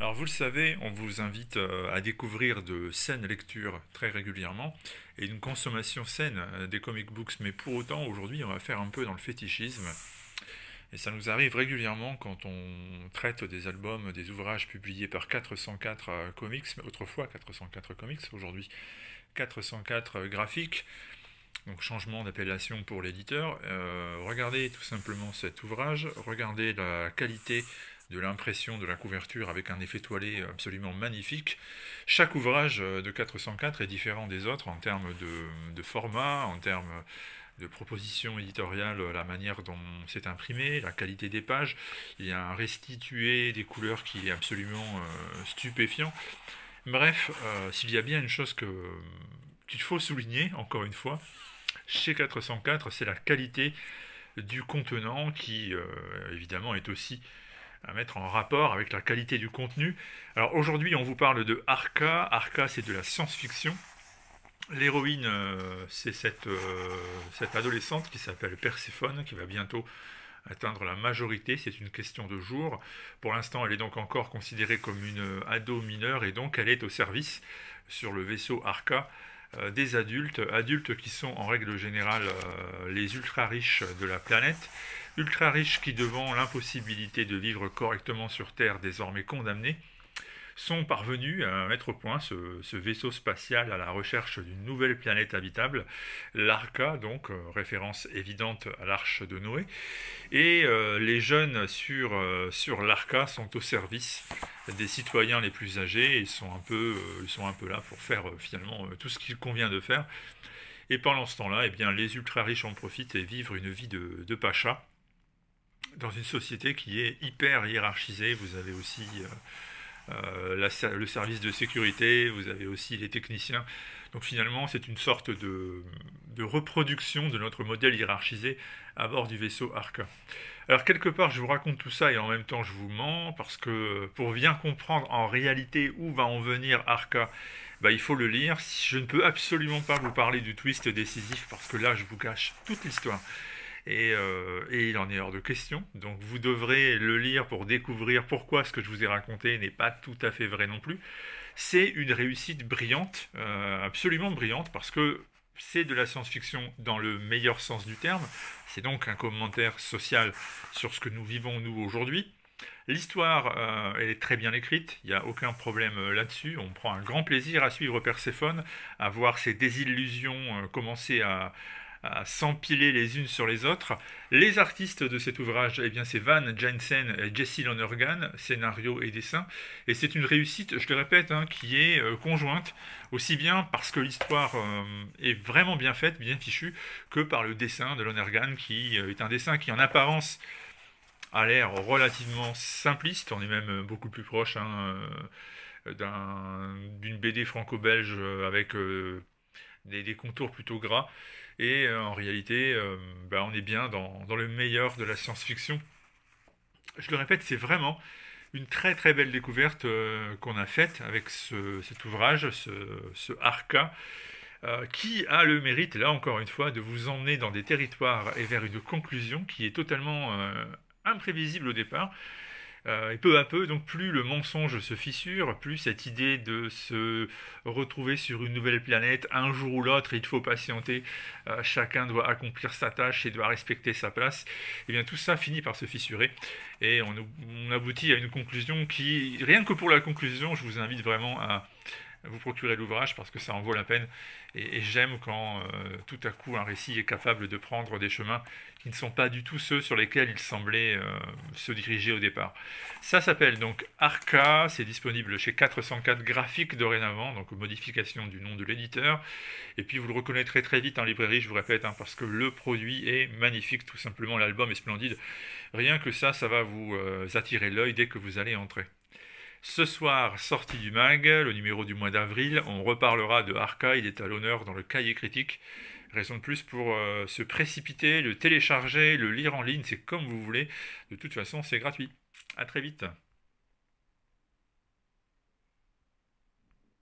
Alors vous le savez, on vous invite à découvrir de saines lectures très régulièrement et une consommation saine des comic books, mais pour autant aujourd'hui on va faire un peu dans le fétichisme et ça nous arrive régulièrement quand on traite des albums, des ouvrages publiés par 404 comics, mais autrefois 404 comics, aujourd'hui 404 graphiques, donc changement d'appellation pour l'éditeur. Regardez tout simplement cet ouvrage, regardez la qualité de l'impression de la couverture avec un effet toilé absolument magnifique. Chaque ouvrage de 404 est différent des autres en termes de format, en termes de proposition éditoriale, la manière dont c'est imprimé, la qualité des pages. Il y a un restitué des couleurs qui est absolument stupéfiant. Bref, s'il y a bien une chose qu'il faut souligner, encore une fois, chez 404, c'est la qualité du contenant qui, évidemment, est aussi à mettre en rapport avec la qualité du contenu. Alors aujourd'hui, on vous parle de Arca. Arca, c'est de la science-fiction. L'héroïne, c'est cette adolescente qui s'appelle Perséphone, qui va bientôt atteindre la majorité, c'est une question de jours. Pour l'instant, elle est donc encore considérée comme une ado mineure et donc elle est au service sur le vaisseau Arca des adultes qui sont en règle générale les ultra riches de la planète, ultra riches qui, devant l'impossibilité de vivre correctement sur Terre désormais condamnés, sont parvenus à mettre au point ce vaisseau spatial à la recherche d'une nouvelle planète habitable, l'Arca, donc référence évidente à l'arche de Noé. Et les jeunes sur l'Arca sont au service des citoyens les plus âgés et ils sont un peu là pour faire finalement tout ce qu'il convient de faire. Et pendant ce temps-là, eh bien, les ultra riches en profitent et vivent une vie de pacha dans une société qui est hyper hiérarchisée. Vous avez aussi le service de sécurité, vous avez aussi les techniciens. Donc finalement, c'est une sorte de reproduction de notre modèle hiérarchisé à bord du vaisseau Arca. Alors quelque part, je vous raconte tout ça et en même temps, je vous mens, parce que pour bien comprendre en réalité où va en venir Arca, bah, il faut le lire. Je ne peux absolument pas vous parler du twist décisif, parce que là, je vous cache toute l'histoire. Et il en est hors de question. Donc vous devrez le lire pour découvrir pourquoi ce que je vous ai raconté n'est pas tout à fait vrai non plus. C'est une réussite brillante, absolument brillante, parce que c'est de la science-fiction dans le meilleur sens du terme. C'est donc un commentaire social sur ce que nous vivons nous aujourd'hui. L'histoire, elle est très bien écrite, il n'y a aucun problème là-dessus. On prend un grand plaisir à suivre Perséphone, à voir ses désillusions commencer à s'empiler les unes sur les autres. Les artistes de cet ouvrage, eh bien, c'est Van Jensen et Jesse Lonergan, scénario et dessin. Et c'est une réussite, je le répète, hein, qui est conjointe, aussi bien parce que l'histoire est vraiment bien faite, bien fichue, que par le dessin de Lonergan, qui est un dessin qui, en apparence, a l'air relativement simpliste. On est même beaucoup plus proche hein, d'une BD franco-belge avec des contours plutôt gras. Et en réalité, bah, on est bien dans le meilleur de la science-fiction. Je le répète, c'est vraiment une très très belle découverte qu'on a faite avec cet ouvrage, ce Arca, qui a le mérite, là encore une fois, de vous emmener dans des territoires et vers une conclusion qui est totalement imprévisible au départ. Et peu à peu, donc plus le mensonge se fissure, plus cette idée de se retrouver sur une nouvelle planète un jour ou l'autre, il faut patienter, chacun doit accomplir sa tâche et doit respecter sa place, et bien tout ça finit par se fissurer et on aboutit à une conclusion qui, rien que pour la conclusion, je vous invite vraiment à vous procurer l'ouvrage parce que ça en vaut la peine et j'aime quand tout à coup un récit est capable de prendre des chemins qui ne sont pas du tout ceux sur lesquels il semblait se diriger au départ. Ça s'appelle donc Arca, c'est disponible chez 404 Graphiques dorénavant, donc modification du nom de l'éditeur, et puis vous le reconnaîtrez très vite en librairie, je vous répète, hein, parce que le produit est magnifique, tout simplement l'album est splendide, rien que ça va vous attirer l'œil dès que vous allez entrer. Ce soir, sortie du mag, le numéro du mois d'avril, on reparlera de Arca, il est à l'honneur dans le cahier critique. Raison de plus pour se précipiter, le télécharger, le lire en ligne, c'est comme vous voulez. De toute façon, c'est gratuit. À très vite.